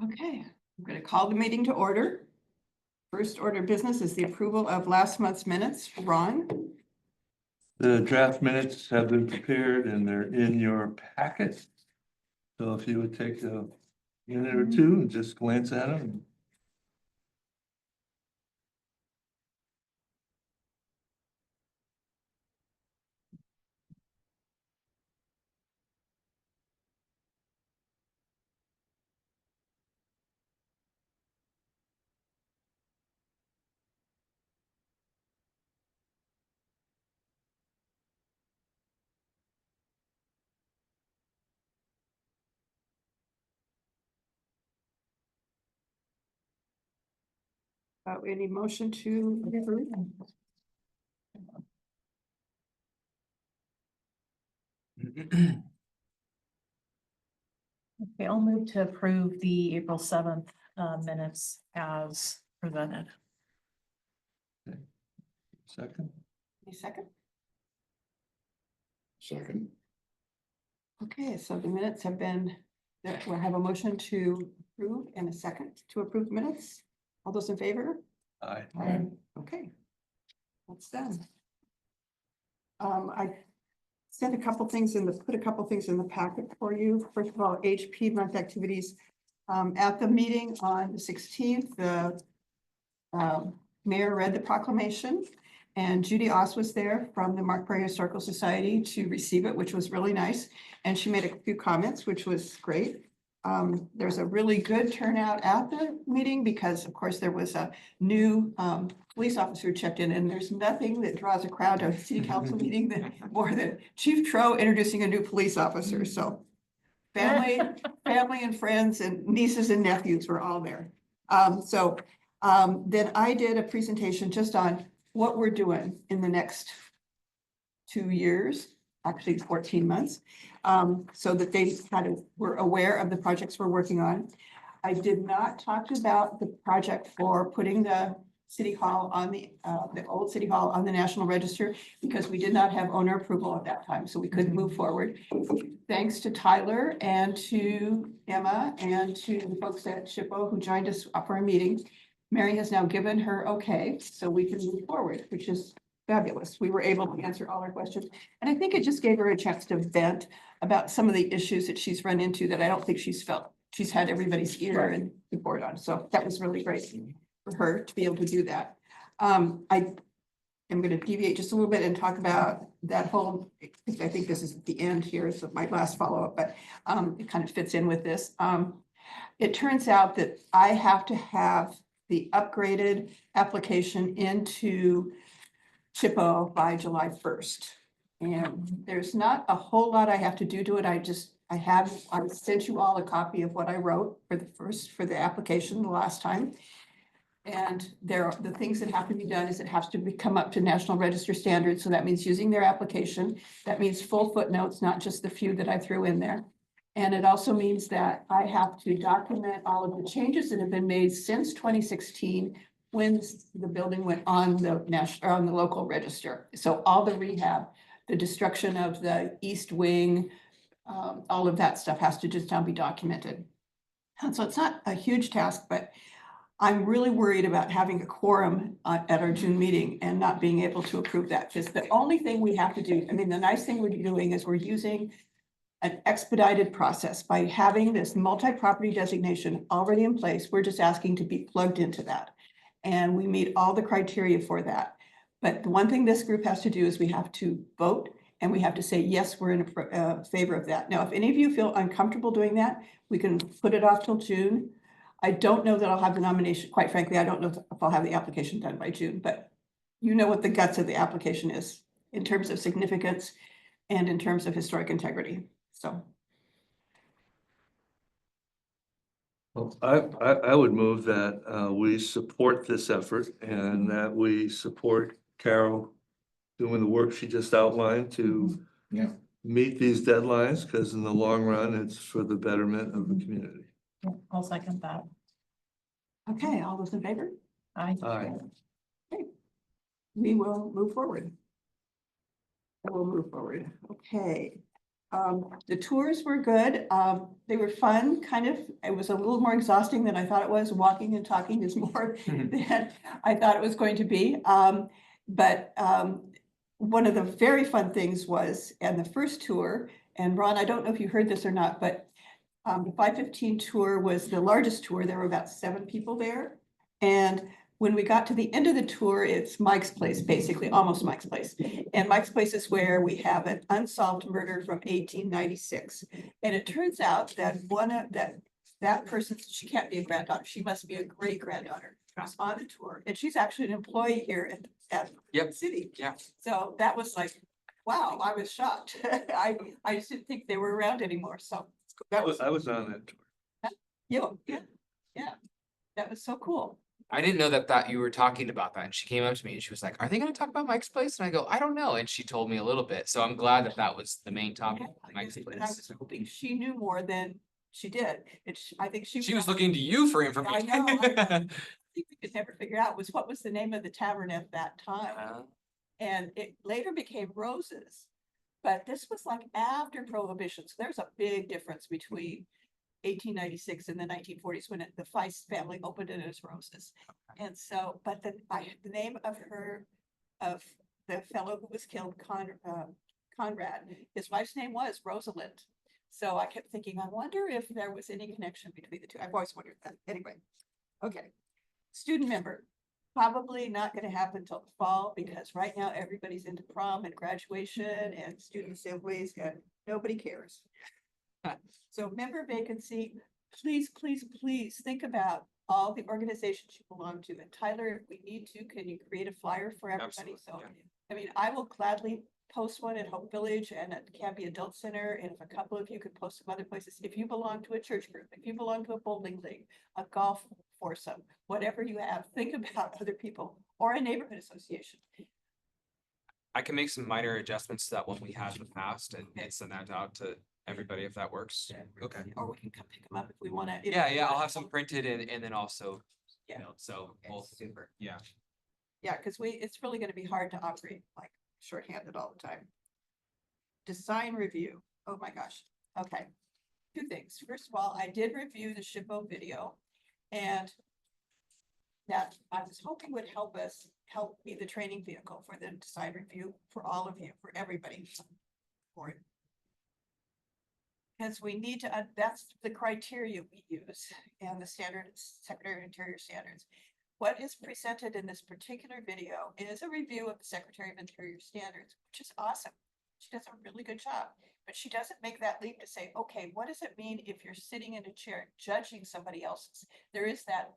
Okay, I'm going to call the meeting to order. First order of business is the approval of last month's minutes. Ron, The draft minutes have been prepared and they're in your packet. So if you would take a minute or two and just glance at them. any motion to approve? Okay, I'll move to approve the April 7th minutes as presented. Second, Any second? second, Okay, so the minutes have been, we'll have a motion to approve and a second to approve minutes. All those in favor? aye. Okay, that's done. I sent a couple things put a couple things in the packet for you. First of all, HP month activities. At the meeting on the 16th, the mayor read the proclamation and Judy Oss was there from the Mark Prairie Historical Society to receive it, which was really nice. And she made a few comments, which was great. There's a really good turnout at the meeting because of course there was a new police officer checked in, and there's nothing that draws a crowd to a city council meeting more than Chief Tro introducing a new police officer. So family and friends and nieces and nephews were all there. Then I did a presentation just on what we're doing in the next 2 years, actually 14 months, so that they were aware of the projects we're working on. I did not talk about the project for putting the city hall on the old city hall on the National Register because we did not have owner approval at that time, so we couldn't move forward. Thanks to Tyler and to Emma and to the folks at SHPO who joined us for a meeting. Mary has now given her okay, so we can move forward, which is fabulous. We were able to answer all our questions. And I think it just gave her a chance to vent about some of the issues that she's run into that I don't think she's felt. She's had everybody's ear and report on. So that was really great for her to be able to do that. I am going to deviate just a little bit and talk about that whole, I think this is at the end here, so my last follow-up, but it kind of fits in with this. It turns out that I have to have the upgraded application into SHPO by July 1st. And there's not a whole lot I have to do to it. I sent you all a copy of what I wrote for the application the last time. And the things that have to be done is it has to come up to National Register standards. So that means using their application. That means full footnotes, not just the few that I threw in there. And it also means that I have to document all of the changes that have been made since 2016 when the building went on the local register. So all the rehab, the destruction of the east wing, all of that stuff has to just now be documented. And so it's not a huge task, but I'm really worried about having a quorum at our June meeting and not being able to approve that. Because the only thing we have to do, I mean, the nice thing we're doing is we're using an expedited process by having this multi-property designation already in place. We're just asking to be plugged into that. And we meet all the criteria for that. But the one thing this group has to do is we have to vote and we have to say, yes, we're in favor of that. Now, if any of you feel uncomfortable doing that, we can put it off till June. I don't know that I'll have the nomination. Quite frankly, I don't know if I'll have the application done by June, but you know what the guts of the application is in terms of significance and in terms of historic integrity. So. Well, I would move that we support this effort and that we support Carol doing the work she just outlined to meet these deadlines, because in the long run, it's for the betterment of the community. Yeah, I'll second that. Okay, all those in favor? Aye. Aye. Okay. We will move forward. We'll move forward. Okay. The tours were good. They were fun, kind of. It was a little more exhausting than I thought it was. Walking and talking is more than I thought it was going to be. But one of the very fun things was, and the first tour, and Ron, I don't know if you heard this or not, but the 515 tour was the largest tour. There were about 7 people there. And when we got to the end of the tour, it's Mike's place, basically, almost Mike's place. And Mike's place is where we have an unsolved murder from 1896. And it turns out that that person, she can't be a granddaughter, she must be a great granddaughter, was on the tour. And she's actually an employee here at Yep. City. Yeah. So that was like, wow, I was shocked. I just didn't think they were around anymore. So that was, I was on that tour. yeah, that was so cool. I didn't know that you were talking about that. And she came up to me and she was like, are they gonna talk about Mike's Place? And I go, I don't know. And she told me a little bit. So I'm glad that was the main topic, Mike's And I Place. was hoping she knew more than she did. I think She was looking to you for I information. know. I think we could never figure out was what was the name of the tavern at that time. And it later became Rose's. But this was like after Prohibition. So there's a big difference between 1896 and the 1940s when the Feist family opened it as Rose's. And so, but the name of the fellow who was killed, Conrad, his wife's name was Rosalind. So I kept thinking, I wonder if there was any connection between the two. I've always wondered that. Anyway, okay. Student member, probably not going to happen till the fall because right now everybody's into prom and graduation and student assemblies and nobody cares. So member vacancy, please, please, please think about all the organizations you belong to. And Tyler, if we need to, can you create a flyer for everybody? Absolutely, So, yeah. I mean, I will gladly post one at Hope Village and at Canby Adult Center. And if a couple of you could post some other places, if you belong to a church group, if you belong to a bowling league, a golf foursome, whatever you have, think about other people or a neighborhood association. I can make some minor adjustments to that one we had in the past and send that out to everybody if that works. Okay. Or we can come pick them up if we want to. Yeah, I'll have some printed and then also, Yeah. so we'll, Super. yeah. Yeah, because it's really gonna be hard to operate like shorthanded all the time. Design review, oh my gosh, okay. 2 things, first of all, I did review the SHPO video. And that I was hoping would help be the training vehicle for the design review for all of you, for everybody. For it. Because we need to, that's the criteria we use and the Secretary of Interior standards. What is presented in this particular video is a review of the Secretary of Interior standards, which is awesome. She does a really good job, but she doesn't make that leap to say, okay, what does it mean if you're sitting in a chair judging somebody else's? There is that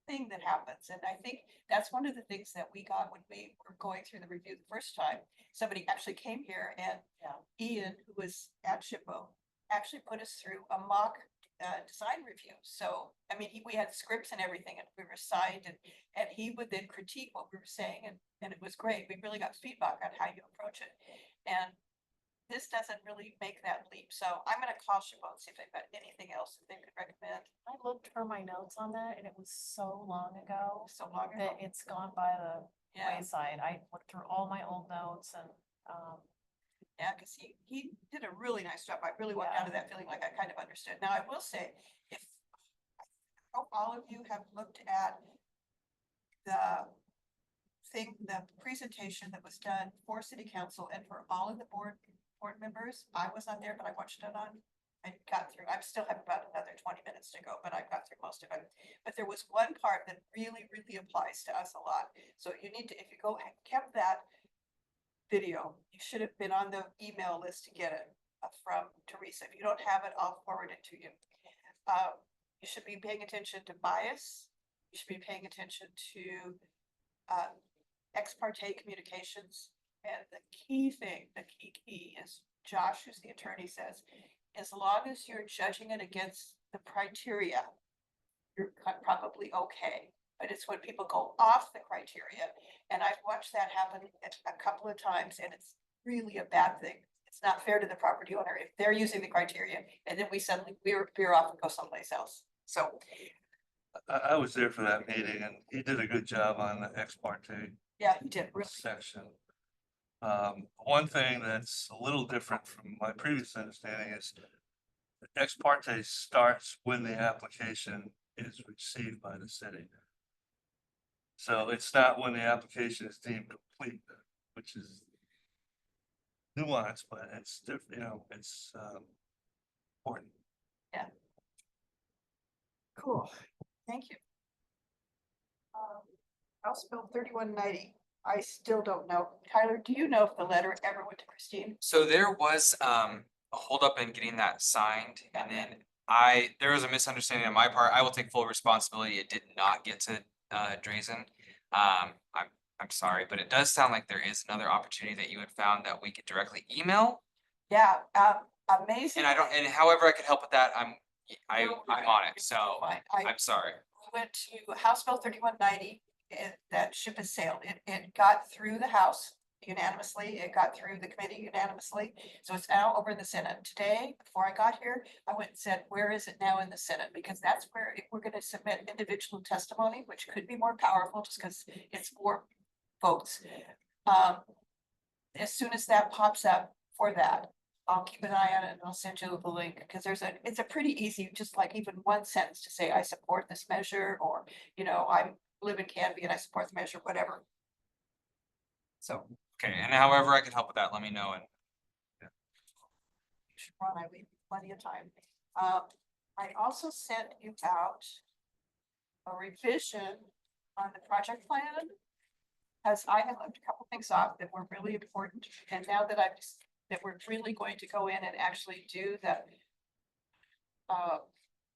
thing that happens. And I think that's one of the things that we got when we were going through the review the first time. Somebody actually came here and Ian, who was at SHPO, actually put us through a mock design review. So, I mean, we had scripts and everything and we were signed and he would then critique what we were saying and it was great. We really got feedback on how you approach it. And this doesn't really make that leap. So I'm going to call SHPO and see if they've got anything else that they could recommend. I looked for my notes on that and it was so long ago So long ago. that it's gone by the Yeah, wayside. I looked through all my old notes and, yeah, because he did a really nice job. I really went out of that feeling like I kind of understood. Now, I will say, I hope all of you have looked at the presentation that was done for City Council and for all of the board members. I was not there, but I watched it on. I got through. I still have about another 20 minutes to go, but I got through most of it. But there was one part that really, really applies to us a lot. So you need to, if you kept that video, you should have been on the email list to get it from Teresa. If you don't have it, I'll forward it to you. You should be paying attention to bias. You should be paying attention to ex parte communications. And the key thing, the key is Josh, who's the attorney, says, as long as you're judging it against the criteria, you're probably okay. But it's when people go off the criteria. And I've watched that happen a couple of times and it's really a bad thing. It's not fair to the property owner if they're using the criteria and then we suddenly veer off and go someplace else. So. I was there for that meeting and he did a good job on the ex parte Yeah, he did really. section. One thing that's a little different from my previous understanding is ex parte starts when the application is received by the city. So it's not when the application is deemed complete, which is nuanced, but it's different, it's important. Cool, thank you. House Bill 3190, I still don't know. Tyler, do you know if the letter ever went to Christine? So there was a holdup in getting that signed, and then there was a misunderstanding on my part. I will take full responsibility. It did not get to Drazen. I'm sorry, but it does sound like there is another opportunity that you had found that we could directly email. Yeah, amazing. And however I could help with that, I'm on it, so I I'm sorry. went to House Bill 3190, and that ship has sailed. It got through the House unanimously, it got through the committee unanimously, so it's now over in the Senate. Today, before I got here, I went and said, where is it now in the Senate? Because that's where, if we're gonna submit individual testimony, which could be more powerful, just because it's more votes. As soon as that pops up for that, I'll keep an eye on it and I'll send you the link, because it's a pretty easy, just like even one sentence to say, I support this measure, or, I live in Canby and I support the measure, whatever. So, Okay, and however I could help with that, let me know. And Ron, I leave plenty of time. I also sent you out a revision on the project plan, as I have left a couple things off that were really important, and now that we're really going to go in and actually do the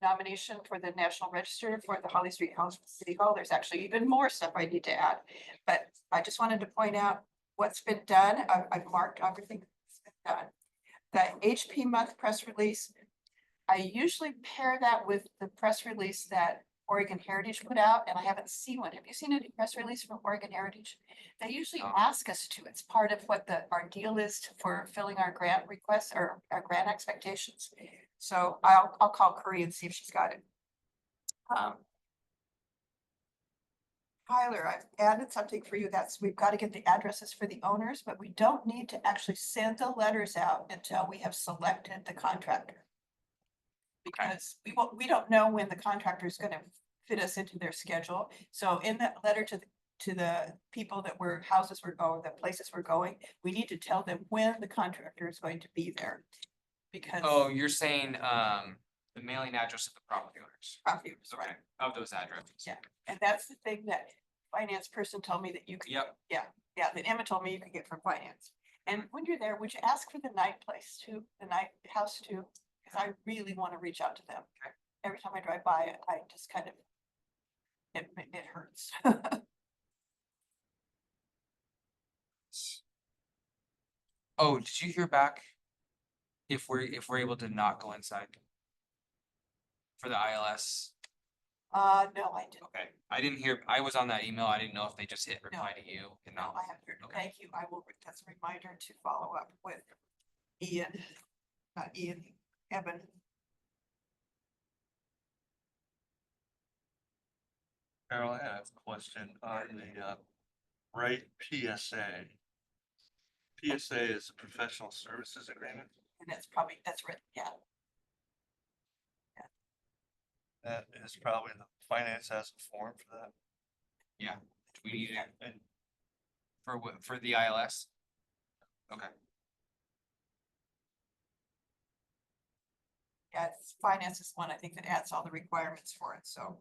nomination for the National Register for the Holly Street House City Hall, there's actually even more stuff I need to add. But I just wanted to point out what's been done. I've marked everything that's been done. The HP month press release, I usually pair that with the press release that Oregon Heritage put out, and I haven't seen one. Have you seen any press release from Oregon Heritage? They usually ask us to. It's part of what our deal is for filling our grant requests or our grant expectations. So I'll call Curry and see if she's got it. Tyler, I've added something for you. We've got to get the addresses for the owners, but we don't need to actually send the letters out until we have selected the contractor. Because we don't know when the contractor is gonna fit us into their schedule. So in that letter to the people that houses were going, the places we're going, we need to tell them when the contractor is going to be there. Because. oh, you're saying the mailing address of the property owners. Property owners, right. Okay, of those addresses. Yeah. And that's the thing that finance person told me that you could. Yep. Yeah, that Emma told me you could get from finance. And when you're there, would you ask for the night place too, the night house too? Because I really want to reach out to them. Okay. Every time I drive by it, I just kind of, it hurts. Oh, did you hear back? If we're able to not go inside for the ILS? No, I didn't. Okay, I didn't hear, I was on that email. I didn't know if they just hit reply to you. And No, now, I haven't heard. Okay. Thank you. I will, that's a reminder to follow up with Evan. Carol, I have a question on the right PSA. PSA is a professional services agreement. And that's written, yeah. That is probably the finance has a form for that. yeah, do we need it And for the ILS? Okay, Yeah, finance is one, I think, that adds all the requirements for it, so.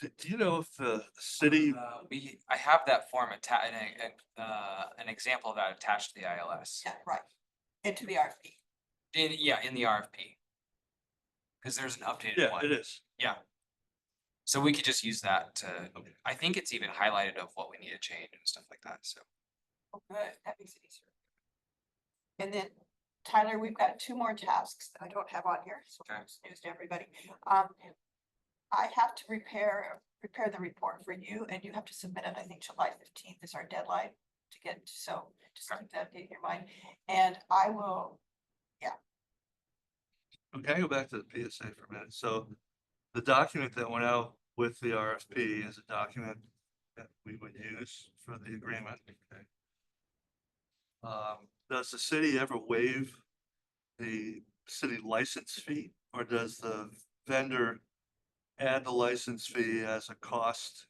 do you know if the city, I have that form an example of that attached to the ILS. Yeah, right. Into the RFP. In the RFP. Cause there's an updated yeah, one. it is. Yeah. So we could just use that to, I think it's even highlighted of what we need to change and stuff like that, so. Oh, good, that makes it easier. And then, Tyler, we've got 2 more tasks that I don't have on here, so Okay. it's news to everybody. I have to prepare the report for you, and you have to submit it, I think July 15th is our deadline to get, so just keep that date in your mind. And I will, Okay, I go back to the PSA for a minute. So the document that went out with the RFP is a document that we would use for the agreement. Okay. Does the city ever waive the city license fee, or does the vendor add the license fee as a cost?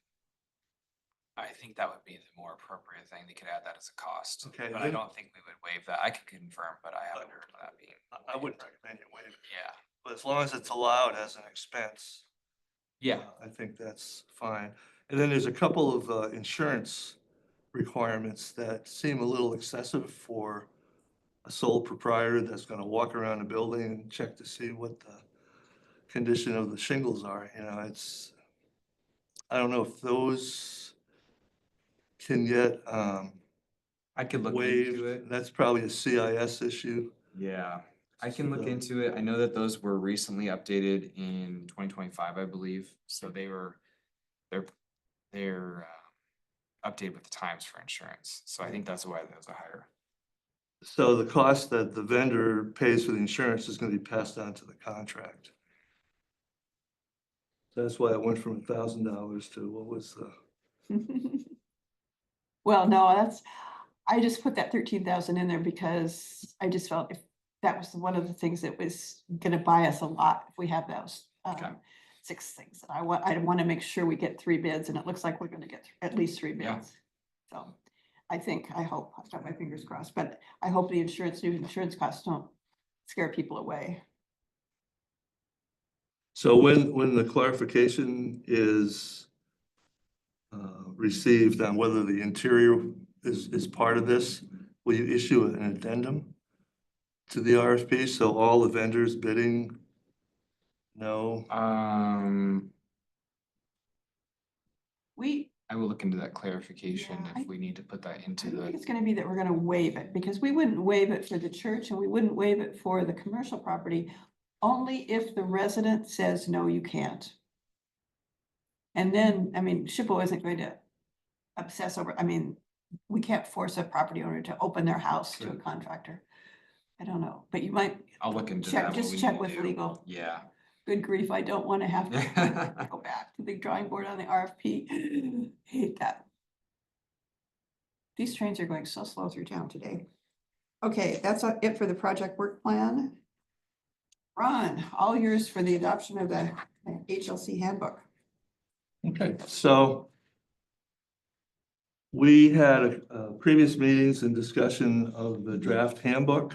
I think that would be the more appropriate thing. They could add that as a cost. Okay, But I then- don't think we would waive that. I could confirm, but I haven't heard of that being, I wouldn't recommend you waive it, yeah. but as long as it's allowed as an expense. Yeah, I think that's fine. And then there's a couple of insurance requirements that seem a little excessive for a sole proprietor that's gonna walk around the building and check to see what the condition of the shingles are, you know, I don't know if those can get I could look into waived. it. That's probably a CIS issue. Yeah, I can look So- into it. I know that those were recently updated in 2025, I believe. So they're updated with the times for insurance. So I think that's why those are higher. So the cost that the vendor pays for the insurance is gonna be passed on to the contract. That's why it went from $1,000 to what was the, Well, no, I just put that 13,000 in there because I just felt if that was one of the things that was gonna buy us a lot, if we have those. Okay. 6 things. I want to make sure we get 3 bids, and it looks like we're gonna get at least 3 Yeah. bids. So I hope, I've got my fingers crossed, but I hope the new insurance costs don't scare people away. so when the clarification is received on whether the interior is part of this, will you issue an addendum to the RFP, so all the vendors bidding know? I will look into that clarification Yeah, if we need to put that I into don't think the, it's gonna be that we're gonna waive it, because we wouldn't waive it for the church and we wouldn't waive it for the commercial property. Only if the resident says, no, you can't. And then, I mean, SHPO isn't going to obsess over, I mean, we can't force a property owner to open their house to a Right. contractor. I don't know, but you might I'll look into check, that. what just we check need to with do. legal. Yeah. Good grief, I don't want to have to go back to the drawing board on the RFP. Hate that. These trains are going so slow through town today. Okay, that's it for the project work plan. Ron, all yours for the adoption of the HLC handbook. Okay, so we had previous meetings and discussion of the draft handbook.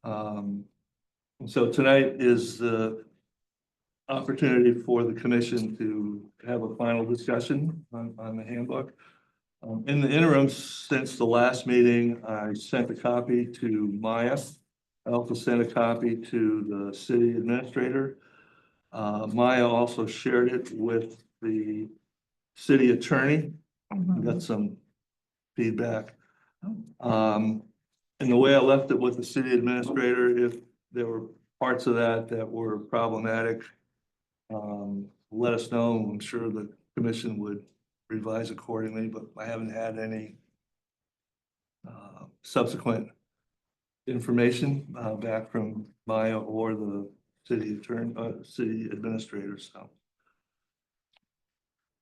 So tonight is the opportunity for the commission to have a final discussion on the handbook. In the interim, since the last meeting, I sent a copy to Maya. I also sent a copy to the city administrator. Maya also shared it with the city attorney. We got some feedback. And the way I left it with the city administrator, if there were parts of that that were problematic, let us know. I'm sure the commission would revise accordingly, but I haven't had any subsequent information back from Maya or the city attorney, city administrator, so.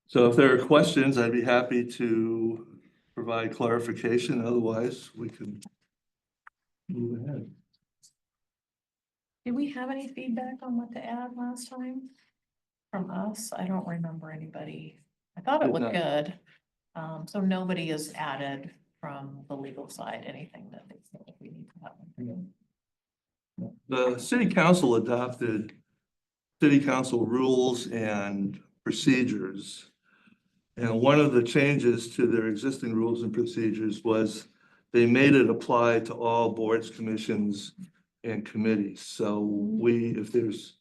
So if there are questions, I'd be happy to provide clarification. Otherwise, we can move ahead. Did we have any feedback on what to add last time? From us? I don't remember anybody. I thought it Did looked not. good. So nobody has added from the legal side, anything that they think we need to have. The city council adopted city council rules and procedures. And one of the changes to their existing rules and procedures was they made it apply to all boards, commissions, and committees. So if there's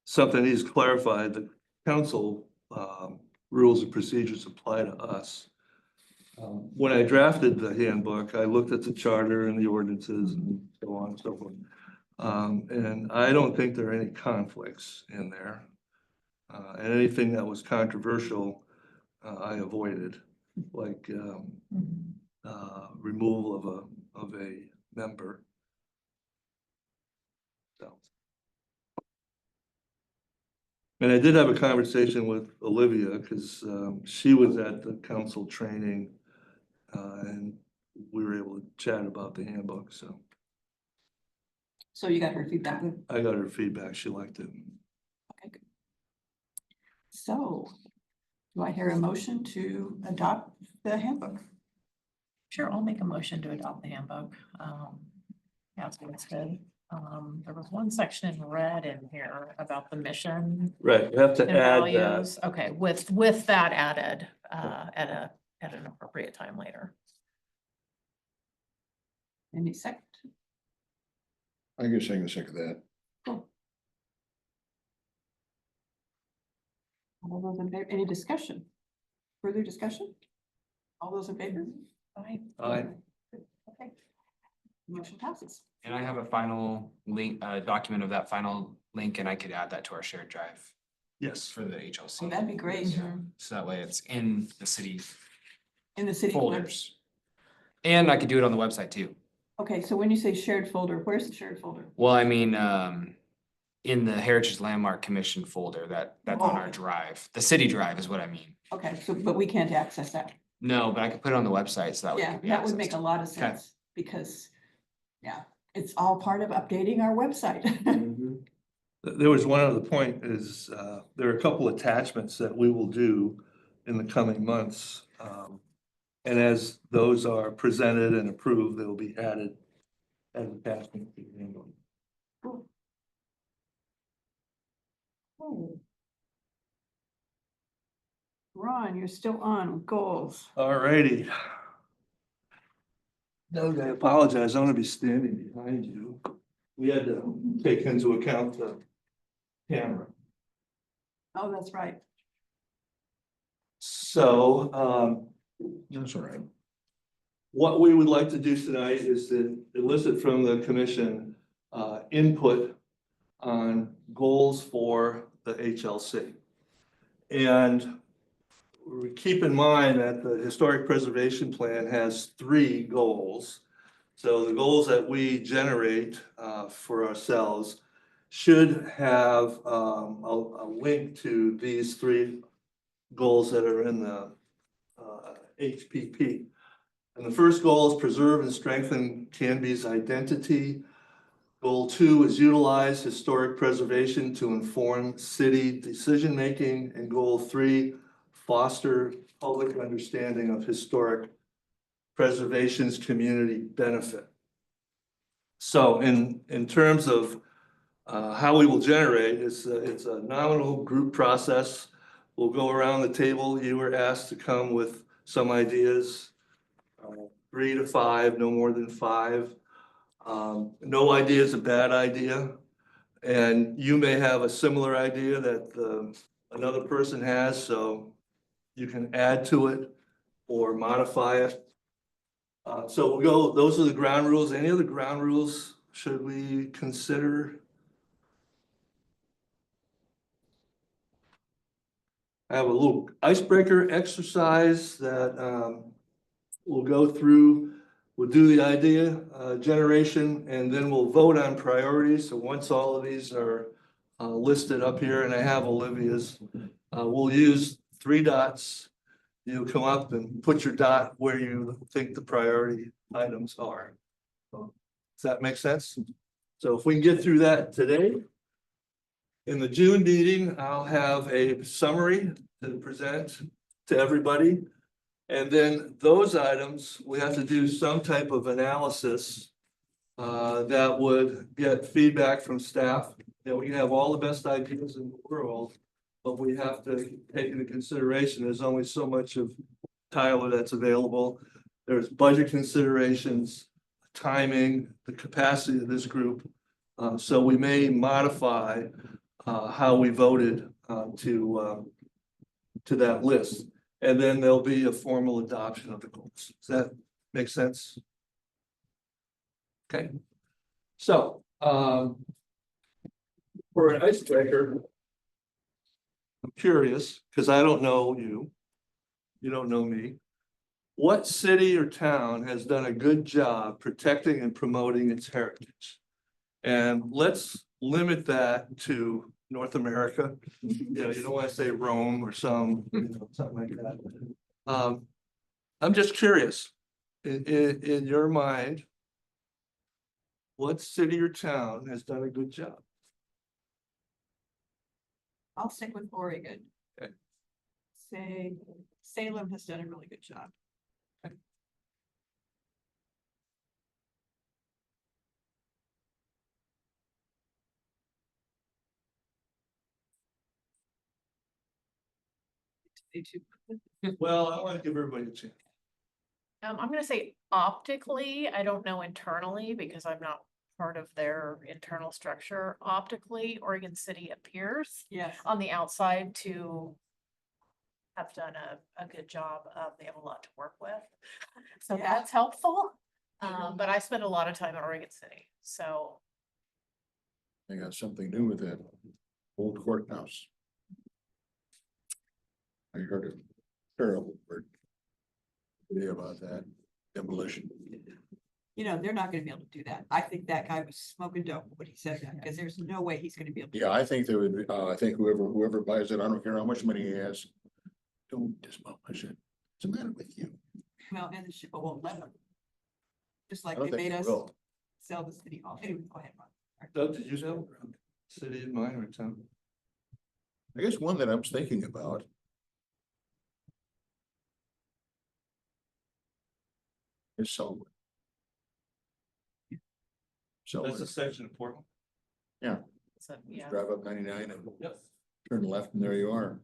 something needs clarified, the council rules and procedures apply to us. When I drafted the handbook, I looked at the charter and the ordinances and so on and so forth. And I don't think there are any conflicts in there. And anything that was controversial, I avoided, like removal of a member. So. And I did have a conversation with Olivia, because she was at the council training. And we were able to chat about the handbook, so So you got her feedback. I got her feedback, she liked it. Okay, good. So do I hear a motion to adopt the handbook? Sure, I'll make a motion to adopt the handbook. As listed. There was one section in red in here about the mission Right, you have to and add that. values. Okay, with that added, at an appropriate time later. Any second? I guess I can second that. All those in favor, any discussion? Further discussion? All those in favor? Aye. Aye. Okay. Motion passes. And I have a final link, document of that final link, and I could add that to our shared drive Yes, for the HLC. Oh, that'd be great. Yeah, so that way it's in the city In the city. folders. And I could do it on the website too. Okay, so when you say shared folder, where's the shared folder? Well, I mean, in the Heritage Landmark Commission folder, that's on Oh, our okay. drive. The city drive is what I mean. Okay, so, but we can't access that. No, but I could put it on the website so that way. it Yeah, could be that would make accessed. a lot of Okay. sense, because, yeah, it's all part of updating our website. there was one other point is, there are a couple attachments that we will do in the coming months. And as those are presented and approved, they'll be added as attachments to the handbook. Oh. Ron, you're still on with goals. All righty. Doug, I apologize, I'm gonna be standing behind you. We had to take into account the camera. Oh, that's right. So, That's all right. what we would like to do tonight is to elicit from the commission, input on goals for the HLC. And keep in mind that the Historic Preservation Plan has 3 goals. So the goals that we generate for ourselves should have a link to these 3 goals that are in the HPP. And the first goal is preserve and strengthen Canby's identity. Goal 2 is utilize historic preservation to inform city decision-making. And goal 3, foster public understanding of historic preservation's community benefit. So in terms of how we will generate, it's a nominal group process. We'll go around the table. You were asked to come with some ideas, 3 to 5, no more than 5. No idea is a bad idea. And you may have a similar idea that another person has, so you can add to it or modify it. So we'll go, those are the ground rules. Any other ground rules should we consider? I have a little icebreaker exercise that we'll go through. We'll do the idea generation, and then we'll vote on priorities. So once all of these are listed up here, and I have Olivia's, we'll use 3 dots. You come up and put your dot where you think the priority items are. So, does that make sense? So if we can get through that today. In the June meeting, I'll have a summary to present to everybody. And then those items, we have to do some type of analysis that would get feedback from staff. You know, we can have all the best ideas in the world, but we have to take into consideration, there's only so much of Tyler that's available. There's budget considerations, timing, the capacity of this group. So we may modify how we voted to that list. And then there'll be a formal adoption of the goals. Does that make sense? Okay. So, for an icebreaker, I'm curious, because I don't know you. You don't know me. What city or town has done a good job protecting and promoting its heritage? And let's limit that to North America. You know, you don't want to say Rome or something like that. I'm just curious, in your mind, what city or town has done a good job? I'll stick with Oregon. Okay. Say Salem has done a really good job. Well, I want to give everybody a chance. I'm gonna say optically, I don't know internally because I'm not part of their internal structure. Optically, Oregon City appears Yes. on the outside to have done a good job. They have a lot to work with. So Yeah. that's helpful. But I spent a lot of time in Oregon City, so They got something new with that old courthouse. I heard a terrible word today about that demolition. You know, they're not gonna be able to do that. I think that guy was smoking dope when he said that, because there's no way he's gonna be able to. Yeah, I think there would, I think whoever buys it, I don't care how much money he has. Don't demolish it. What's the matter with you? Well, and the ship won't let them. Just I like don't they think made they us will. sell the city hall. Anyway, go ahead, Ron. Doug, did you know city in mind or town? I guess one that I was thinking about. Is Selwood. That's a Selwood, section of Portland. so, yeah. drive up 99 and Yep. turn left and there you are.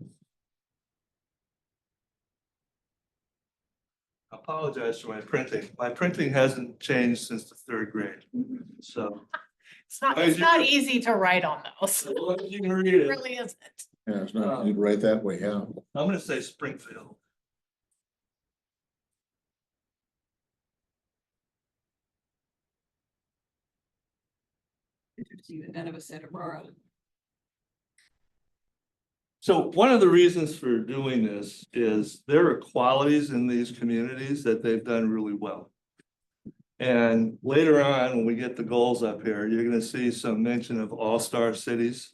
I apologize for my printing. My printing hasn't changed since the 3rd grade. So It's not easy to write on those. as long as you can read It it, really isn't. Yeah, it's not right that way, yeah. I'm gonna say Springfield. Interesting that none of us said Aurora. So one of the reasons for doing this is there are qualities in these communities that they've done really well. And later on, when we get the goals up here, you're gonna see some mention of all-star cities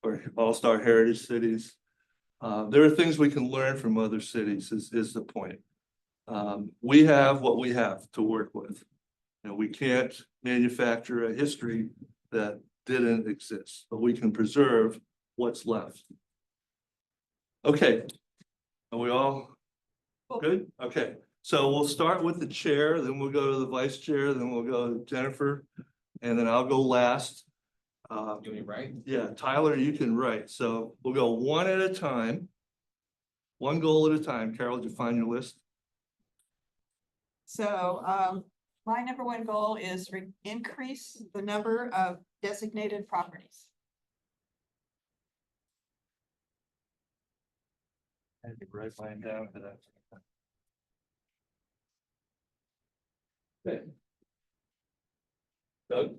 or all-star heritage cities. There are things we can learn from other cities is the point. We have what we have to work with. And we can't manufacture a history that didn't exist, but we can preserve what's left. Okay. Are we all good? Okay, so we'll start with the chair, then we'll go to the vice chair, then we'll go to Jennifer, and then I'll go last. Do we write? Yeah, Tyler, you can write, so we'll go one at a time. One goal at a time. Carol, did you find your list? So, my number one goal is increase the number of designated properties. I had to write mine down for that. Okay. Doug?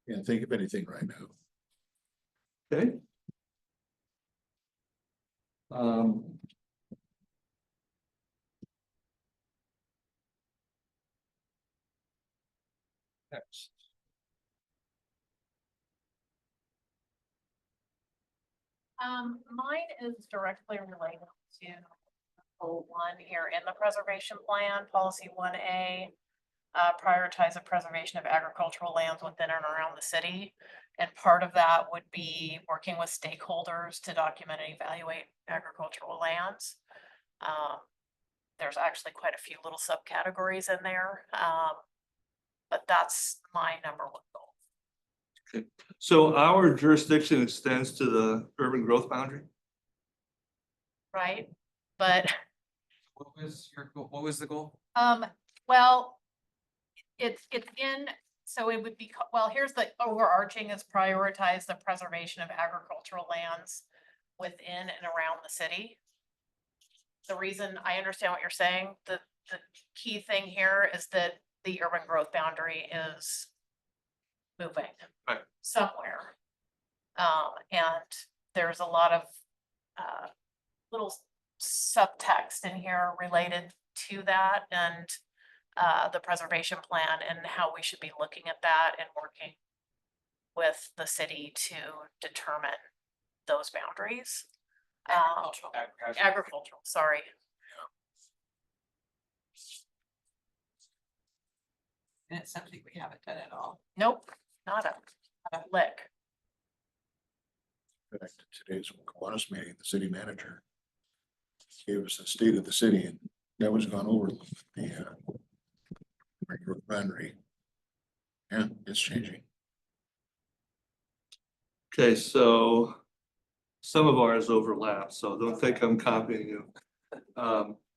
Can't think of anything right now. Okay. Next. Mine is directly related to goal 1 here in the preservation plan, policy 1A. Prioritize the preservation of agricultural lands within and around the city. And part of that would be working with stakeholders to document and evaluate agricultural lands. There's actually quite a few little subcategories in there. But that's my number 1 goal. So our jurisdiction extends to the urban growth boundary? Right? But What was your, what was the goal? well, it's in, so it would be, well, here's the overarching is prioritize the preservation of agricultural lands within and around the city. The reason I understand what you're saying, the key thing here is that the urban growth boundary is moving Right. somewhere. And there's a lot of little subtext in here related to that, and the preservation plan and how we should be looking at that and working with the city to determine those boundaries. Agricultural, sorry. And it's something we haven't done at all. Nope, not a lick. Back to today's Kiwanis meeting, the city manager gave us the state of the city, and that was gone over with the regular boundary. Yeah, it's changing. Okay, so some of ours overlap, so don't think I'm copying you.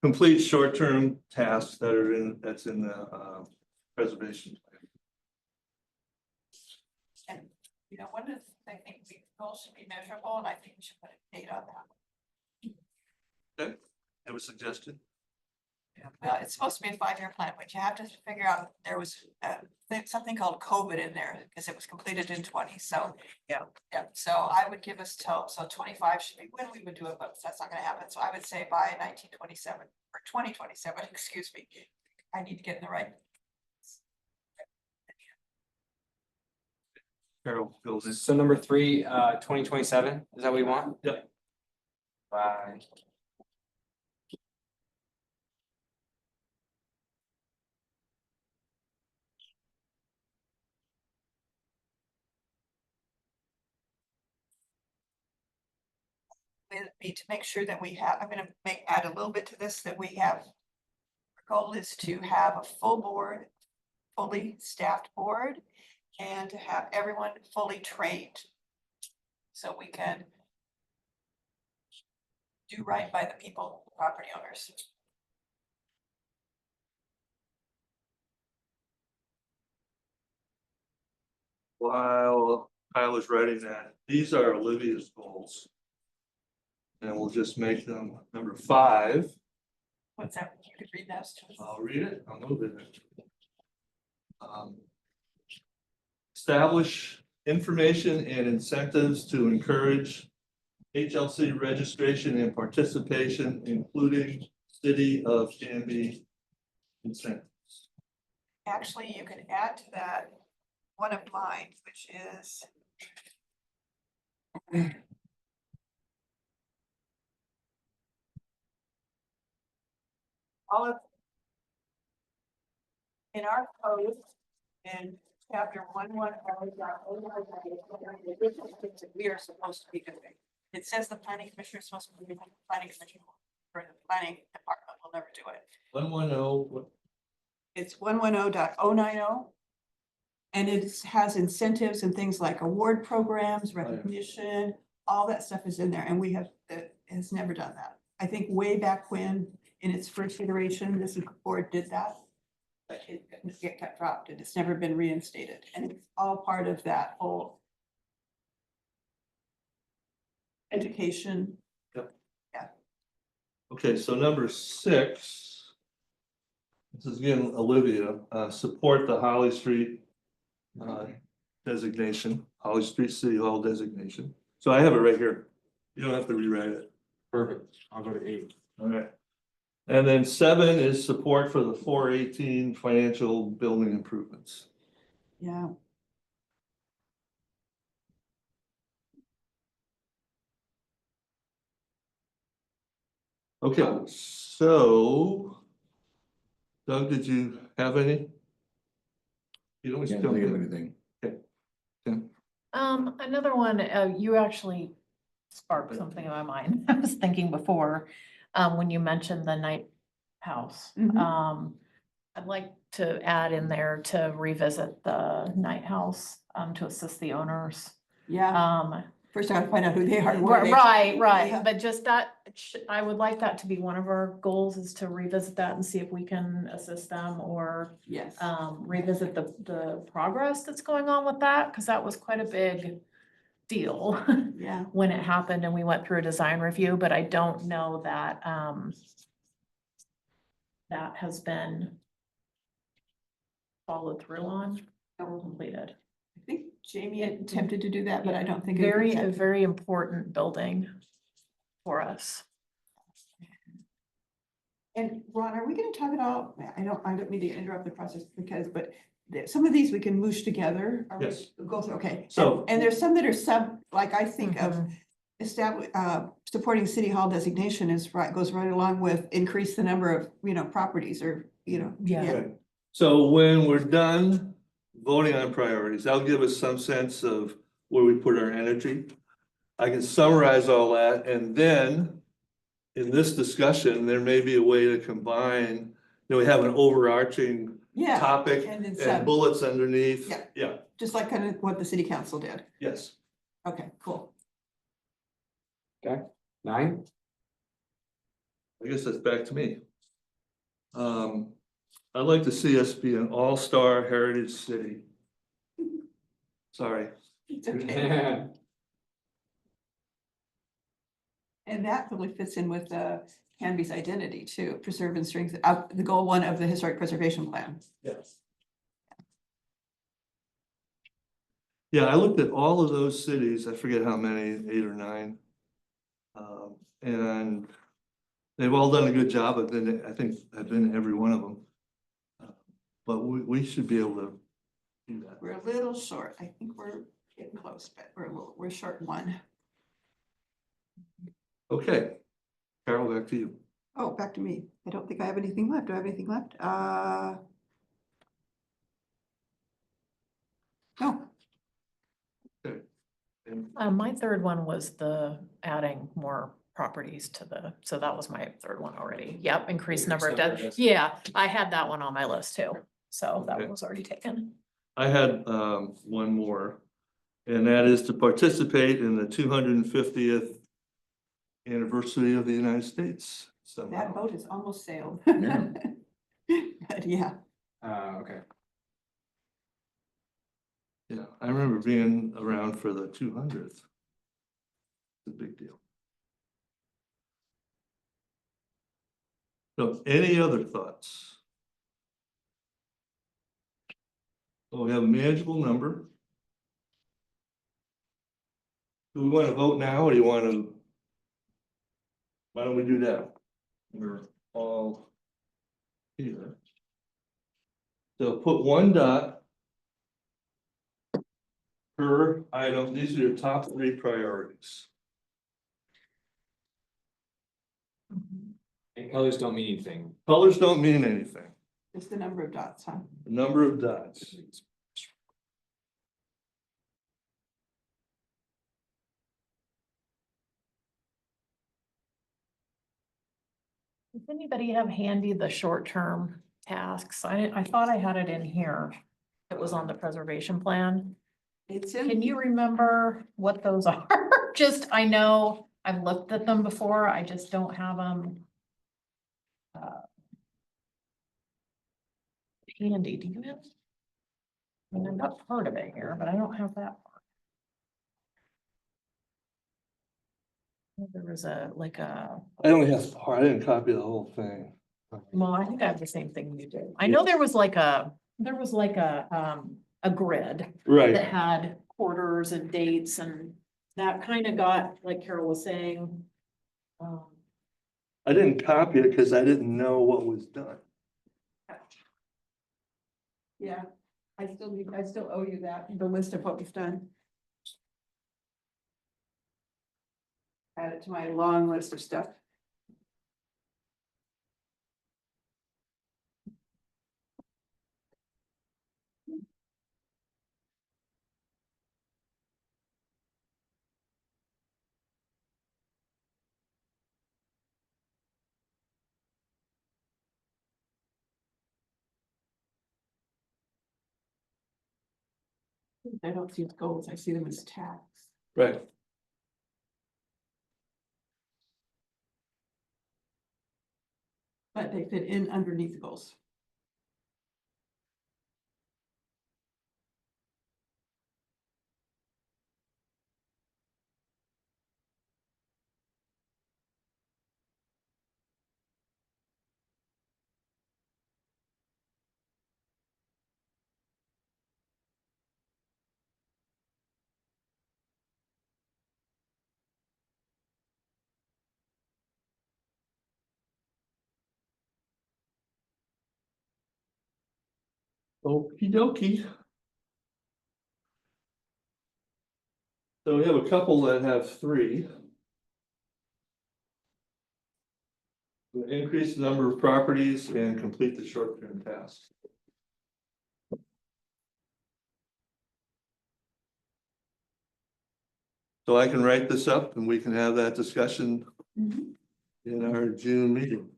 Complete short-term tasks that are that's in the preservation plan. And, you know, one of the things I think we goals should be measurable, and I think we should put a date on that. Okay, have a suggestion? Well, it's supposed to be a 5-year plan, but you have to figure out, there was something called COVID in there, because it was completed in 20, so. Yeah. So I would give us till, so 25 should be when we would do it, but that's not gonna happen, so I would say by 1927, or 2027, excuse me. I need to get in the right. Carol goes in. So number 3, 2027, is that what we want? Yep. Bye. Would be to make sure that we have, I'm gonna add a little bit to this, that we have. Our goal is to have a full board, fully staffed board, and to have everyone fully trained. So we can do right by the people, property owners. While I was writing that, these are Olivia's goals. And we'll just make them number 5. What's that? You could read those to us. I'll read it, I'll move it. Establish information and incentives to encourage HLC registration and participation, including City of Canby incentives. Actually, you can add to that one of mine, which is. All of. In our code, in chapter 110.0, we are supposed to be doing. It says the planning commissioner is supposed to be doing planning commission, or the planning department will never do it. 110, It's 110.090. And it has incentives and things like award programs, recognition, all that stuff is in there, and we have, it has never done that. I think way back when, in its first iteration, this board did that. But it got dropped, and it's never been reinstated, and it's all part of that whole education. okay, so number 6. This is again, Olivia, support the Holly Street designation, Holly Street City Hall designation. So I have it right here. You don't have to rewrite it. Perfect. I'll go to 8. All right. And then 7 is support for the 418 financial building improvements. Yeah. Okay, so Doug, did you have any? You don't. Can't think of anything. Another one, you actually sparked something in my mind. I was thinking before, when you mentioned the night house. Mhm. I'd like to add in there to revisit the night house, to assist the owners. Yeah, first I gotta find out who they are. and where they- Yeah. Right, but just that, I would like that to be one of our goals, is to revisit that and see if we can assist them or Yes. revisit the progress that's going on with that, because that was quite a big deal Yeah. when it happened and we went through a design review, but I don't know that that has been followed through on or completed. I think Jamie attempted to do that, but I don't think. it Very, was- a very important building for us. And Ron, are we gonna talk about, I don't mean to interrupt the process but some of these we can moosh together. Are we- Yes. Go through, okay. So- And there's some that are like I think of supporting city hall designation is right, goes right along with increase the number of, properties or, Yeah. Right. So when we're done voting on priorities, that'll give us some sense of where we put our energy. I can summarize all that, and then in this discussion, there may be a way to combine, we have an overarching Yeah. topic And then and some, bullets underneath. Yeah. Yeah, just like kind of what the city council did. yes. Okay, cool. Okay, 9? I guess that's back to me. I'd like to see us be an all-star heritage city. Sorry. It's okay. And that really fits in with Canby's identity too, preserve and strengthen, the goal one of the historic preservation plan. Yes. Yeah, I looked at all of those cities, I forget how many, 8 or 9. And they've all done a good job. I think I've been in every one of them. But we should be able to do that. We're a little short. I think we're getting close, but we're short one. Okay. Carol, back to you. Oh, back to me. I don't think I have anything left. Do I have anything left? No. My third one was the adding more properties to so that was my third one already. Yep, increased number of deaths. Yeah, I had that one on my list too. So that Okay. one was already taken. I had one more, and that is to participate in the 250th anniversary of the United States. That Somehow. boat has almost sailed. Yeah. But yeah, Okay. Yeah, I remember being around for the 200th. It's a big deal. So any other thoughts? So we have a manageable number. Do we want to vote now or do you want to? Why don't we do that? We're all here. So put one dot per item. These are your top 3 priorities. And colors don't mean anything. Colors don't mean anything. just the number of dots, huh? The number of dots. Does anybody have handy the short-term tasks? I thought I had it in here. It was on the preservation plan. It's Can in, you remember what those are? Just, I know I've looked at them before, I just don't have them. Handy, do you have? I mean, I've got part of it here, but I don't have that part. There was like a, I only have, I didn't copy the whole thing. well, I think I have the same thing you do. I know there was like a grid that Right, had quarters and dates and that kind of got, like Carol was saying. I didn't copy it because I didn't know what was done. yeah, I still owe you that, the list of what was done. Add it to my long list of stuff. I don't see goals, I see them as tasks. Right. But they fit in underneath the goals. Okey dokey. So we have a couple that have three. Increase the number of properties and complete the short-term task. So I can write this up and we can have that discussion Mhm. in our June meeting.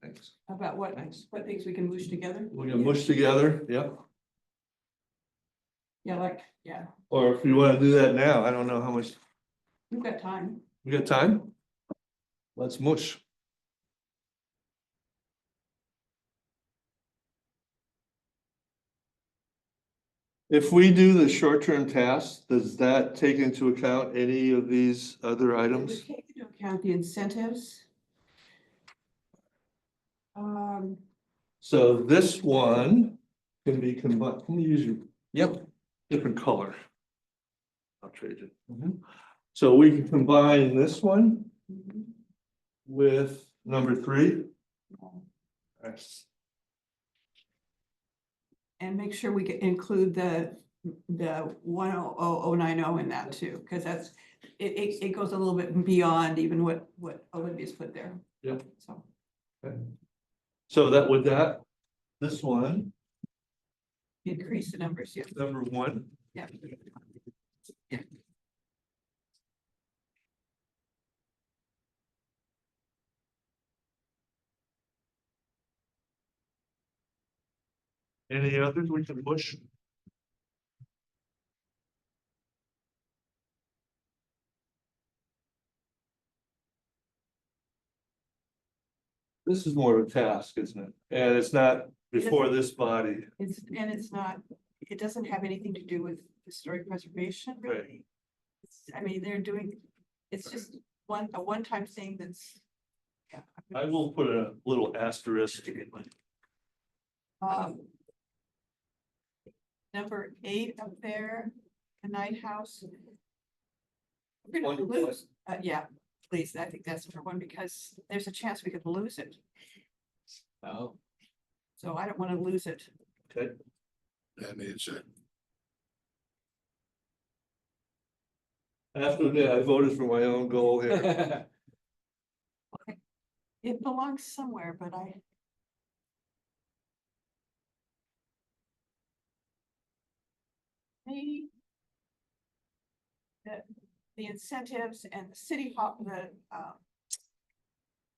Thanks. About what things we can mush together? We're gonna mush together, yeah, Yeah, or if you wanna do that now, I don't know how much, we've got time. we got time? Let's mush. If we do the short-term tasks, does that take into account any of these other It would items? take into account the incentives. So this one can be combined, can you use your Yep. different color? I'll trade it. So we can combine this one with number 3. Yes. And make sure we include the 10090 in that too, because that's, it goes a little bit beyond even what Olivia's put there. Yep. So, So that with that, this one, increase the numbers, yeah. number 1. Yeah. Any others we can push? This is more of a task, isn't it? And it's not before this body. It's not, it doesn't have anything to do with historic preservation, Right. really. I mean, they're doing, it's just a one-time thing that's. Yeah. I will put a little asterisk. Um, Number 8 up there, the Night House. We're gonna lose, yeah, please, I think that's number 1, because there's a chance we could lose it, Oh. so I don't wanna lose it. Okay, And it's, I have to admit, I voted for my own goal here. It belongs somewhere, but maybe the incentives and the city hall, the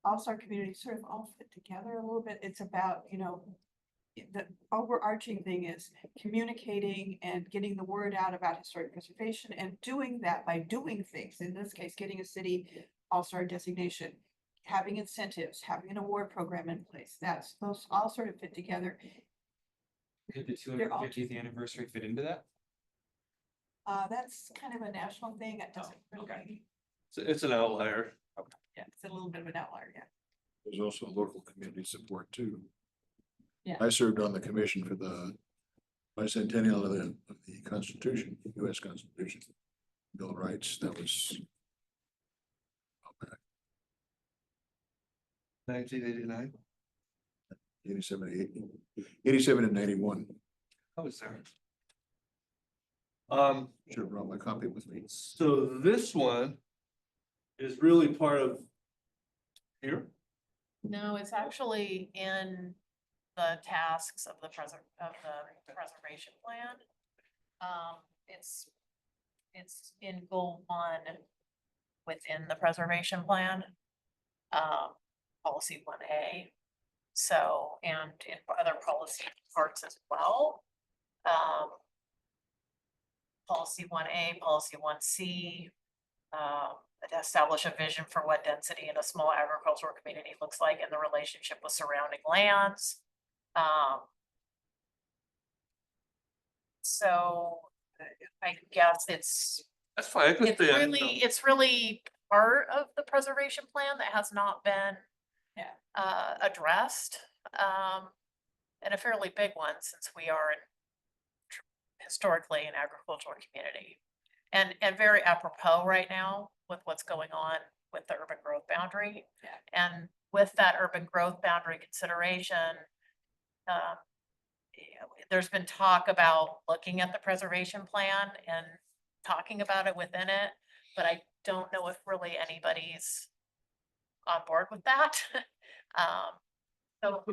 All-Star community sort of all fit together a little bit. It's about, the overarching thing is communicating and getting the word out about historic preservation and doing that by doing things. In this case, getting a city all-star designation, having incentives, having an award program in place. Those all sort of fit together. Did the They're all- 250th anniversary fit into that? That's kind of a national thing. It doesn't okay. really, It's an outlier. yeah, it's a little bit of an outlier, yeah. there's also local community support too. Yeah. I served on the commission for the bicentennial of the Constitution, US Constitution, Bill of Rights, that was 1989. 87 and 91. I was there. Should have brought my copy with me. So this one is really part of here. No, it's actually in the tasks of the preservation plan. It's in goal 1 within the preservation plan. Policy 1A. So, and in other policy parts as well. Policy 1A, policy 1C. Establish a vision for what density in a small agricultural community looks like in the relationship with surrounding lands. So I guess That's fine. I could stay on it. it's really part of the preservation plan that has not been addressed. And a fairly big one, since we are historically an agricultural community. And very apropos right now with what's going on with the urban growth boundary. Yeah. And with that urban growth boundary consideration, there's been talk about looking at the preservation plan and talking about it within it, but I don't know if really anybody's on board with that. So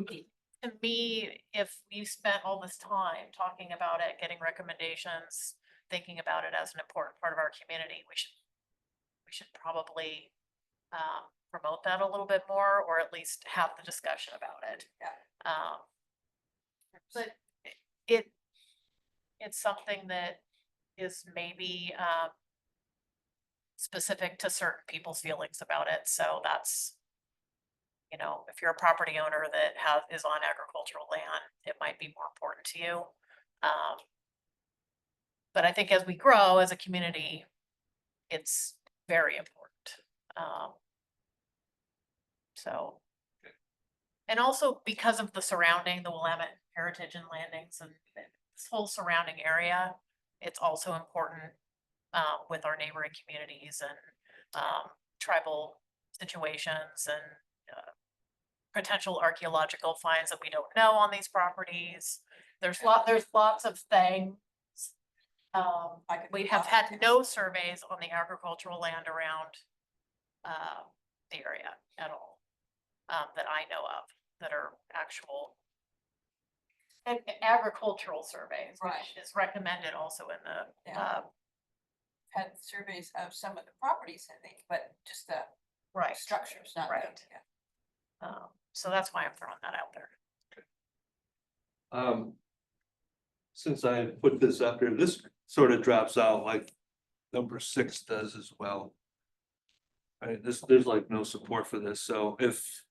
to me, if we've spent all this time talking about it, getting recommendations, thinking about it as an important part of our community, we should probably promote that a little bit more, or at least have the discussion about it. Yeah. But it's something that is maybe specific to certain people's feelings about it, so that's, you know, if you're a property owner that is on agricultural land, it might be more important to you. But I think as we grow as a community, it's very important. So. And also because of the surrounding, the Willamette Heritage and Landings and this whole surrounding area, it's also important with our neighboring communities and tribal situations and potential archaeological finds that we don't know on these properties. There's lots of things. We have had no surveys on the agricultural land around the area at all that I know of that are actual agricultural surveys, Right. which is recommended also in the Yeah. Had surveys of some of the properties, I think, but just the right. structures, not the. Right. So that's why I'm throwing that out there. Since I put this up here, this sort of drops out like number 6 does as well. Right, there's like no support for this, so if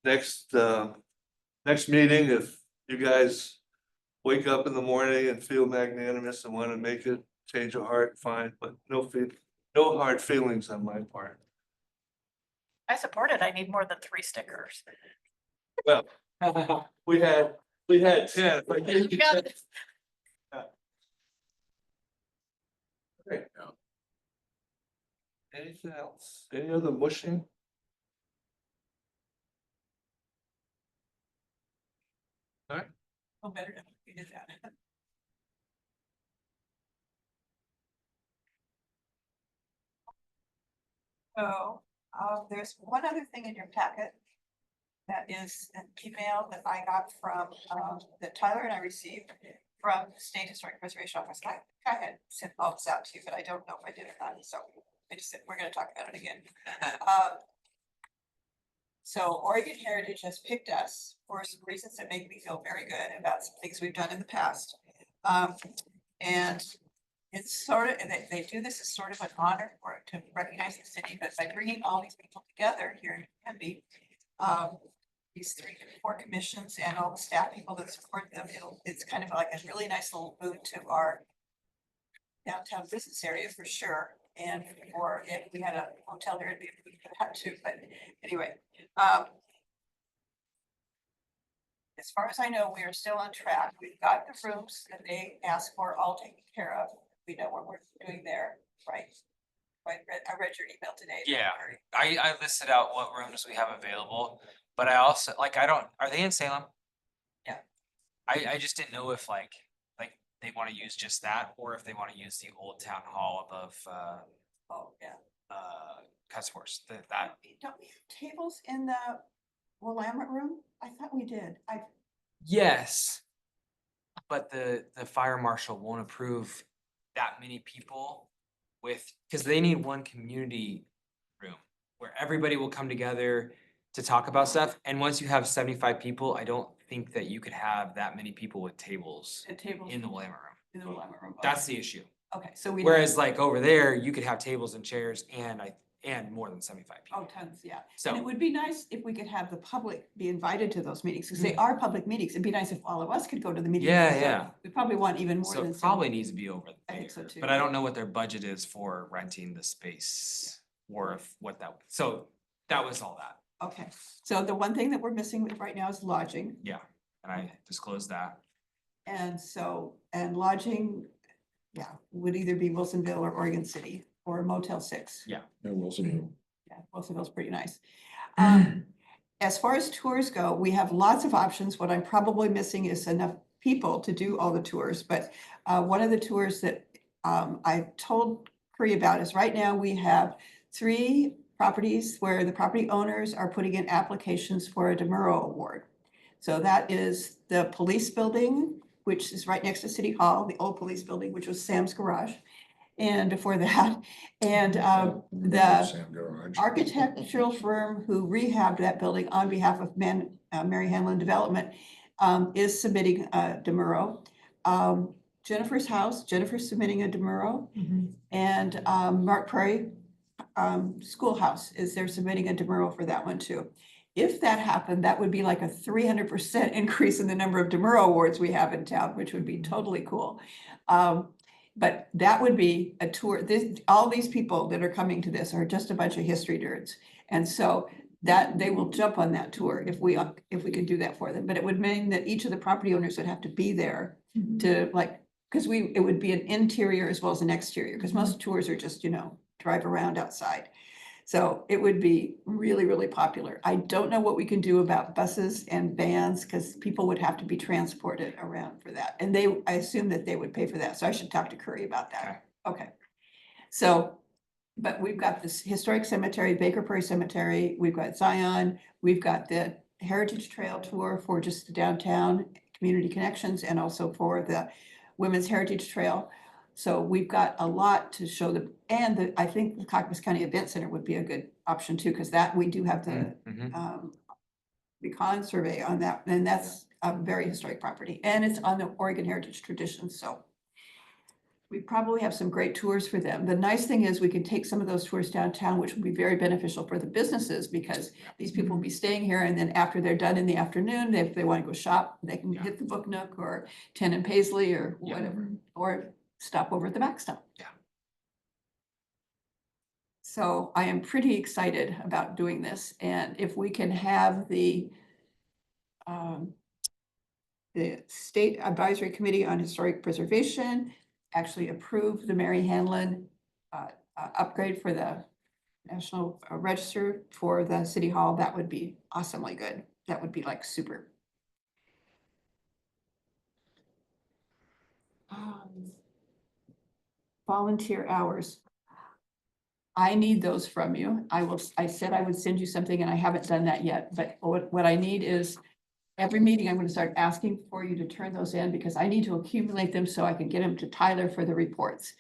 next meeting, if you guys wake up in the morning and feel magnanimous and want to make it change of heart, fine, but no hard feelings on my part. I support it. I need more than 3 stickers. Well, we had 10. if I gave You got 10. it. Great. Anything else? Any other mushing? Oh, better if we did that. So, there's one other thing in your packet. That is an email that I got from, that Tyler and I received from the State Historic Preservation Office. I had sent all this out to you, but I don't know if I did or not, so I just said, we're gonna talk about it again. So Oregon Heritage has picked us for some reasons that make me feel very good about some things we've done in the past. And it's sort of, they do this as sort of an honor or to recognize the city, but by bringing all these people together here in Canby, these 4 commissions and all the staff people that support them, it's kind of like a really nice little boon to our downtown business area for sure. And or if we had a hotel there, it'd be a boon for that too, but anyway. As far as I know, we are still on track. We've got the rooms that they asked for all taken care of. We know what we're doing there, right? I read your email today. Yeah, I listed out what rooms we have available, but I also, like, are they in Salem? Yeah. I just didn't know if like they want to use just that, or if they want to use the old town hall above, Oh, yeah. Customers, that. Don't we have tables in the Willamette room? I thought we did. Yes. But the fire marshal won't approve that many people because they need one community room where everybody will come together to talk about stuff. And once you have 75 people, I don't think that you could have that many people with tables Tables in the Willamette room. in the Willamette room. That's the issue. Okay, so we. Whereas like over there, you could have tables and chairs and more than 75 people. Oh, tons, yeah. And So, it would be nice if we could have the public be invited to those meetings, because they are public meetings. It'd be nice if all of us could go to the meetings. Yeah, So yeah. We probably want even more so than. it probably needs to be over I there, think so too. but I don't know what their budget is for renting the space or if so that was all that. Okay, so the one thing that we're missing with right now is lodging. Yeah, and I disclosed that. And so, and lodging, yeah, would either be Wilsonville or Oregon City or Motel 6. Yeah, Wilson. Yeah, Wilsonville's pretty nice. As far as tours go, we have lots of options. What I'm probably missing is enough people to do all the tours, but one of the tours that I told Curry about is right now we have 3 properties where the property owners are putting in applications for a DeMuro award. So that is the police building, which is right next to City Hall, the old police building, which was Sam's Garage. And before that, and the Sam Garage. architectural firm who rehabbed that building on behalf of Mary Hanlon Development is submitting a DeMuro. Jennifer's submitting a DeMuro, and Mark Prairie Schoolhouse they're submitting a DeMuro for that one too. If that happened, that would be like a 300% increase in the number of DeMuro awards we have in town, which would be totally cool. But that would be a tour. All these people that are coming to this are just a bunch of history nerds. And so that they will jump on that tour if we could do that for them. But it would mean that each of the property owners would have to be there to because it would be an interior as well as an exterior, because most tours are just, drive around outside. So it would be really, really popular. I don't know what we can do about buses and vans, because people would have to be transported around for that. And I assume that they would pay for that. So I should talk to Curry about that. Okay. So, but we've got this historic cemetery, Baker Prairie Cemetery. We've got Zion. We've got the Heritage Trail Tour for just the downtown community connections, and also for the Women's Heritage Trail. So we've got a lot to show them. And I think the Clackamas County Event Center would be a good option too, because that we do have the recon survey on that. And that's a very historic property, and it's on the Oregon Heritage Tradition. So we probably have some great tours for them. The nice thing is we can take some of those tours downtown, which would be very beneficial for the businesses, because these people will be staying here, and then after they're done in the afternoon, if they want to go shop, they can hit the Book Nook or 10 and Paisley or whatever, or stop over at the backstop. Yeah. So I am pretty excited about doing this, and if we can have the State Advisory Committee on Historic Preservation actually approve the Mary Hanlon upgrade for the National Register for the City Hall, that would be awesomely good. That would be like super. Volunteer hours. I need those from you. I said I would send you something, and I haven't done that yet, but what I need is every meeting, I'm going to start asking for you to turn those in, because I need to accumulate them so I can get them to Tyler for the reports.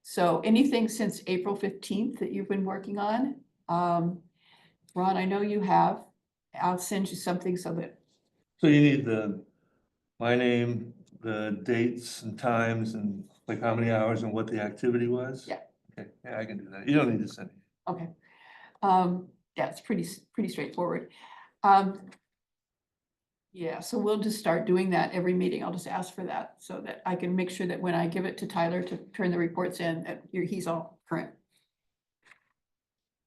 So anything since April 15th that you've been working on, Ron, I know you have. I'll send you something so that. So you need my name, the dates and times, and like how many hours and what the activity was? Yeah. Okay, yeah, I can do that. You don't need to send it. Okay. Yeah, it's pretty straightforward. Yeah, so we'll just start doing that every meeting. I'll just ask for that so that I can make sure that when I give it to Tyler to turn the reports in, that he's all current.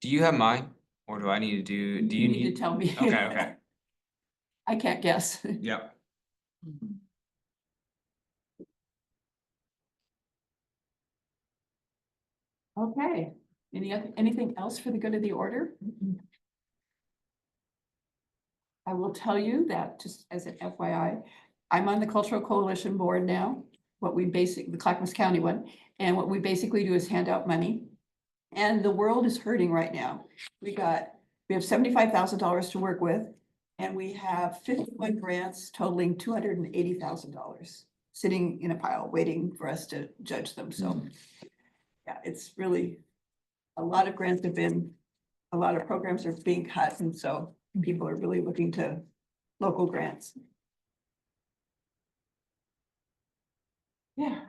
Do you have mine, or do I need to do you To need? tell me. Okay. I can't guess. Yep. Okay, anything else for the good of the order? I will tell you that, just as an FYI, I'm on the Cultural Coalition Board now, the Clackamas County one, and what we basically do is hand out money. And the world is hurting right now. We have $75,000 to work with, and we have 51 grants totaling $280,000 sitting in a pile, waiting for us to judge them. So yeah, it's really, a lot of programs are being cut, and so people are really looking to local grants. Yeah.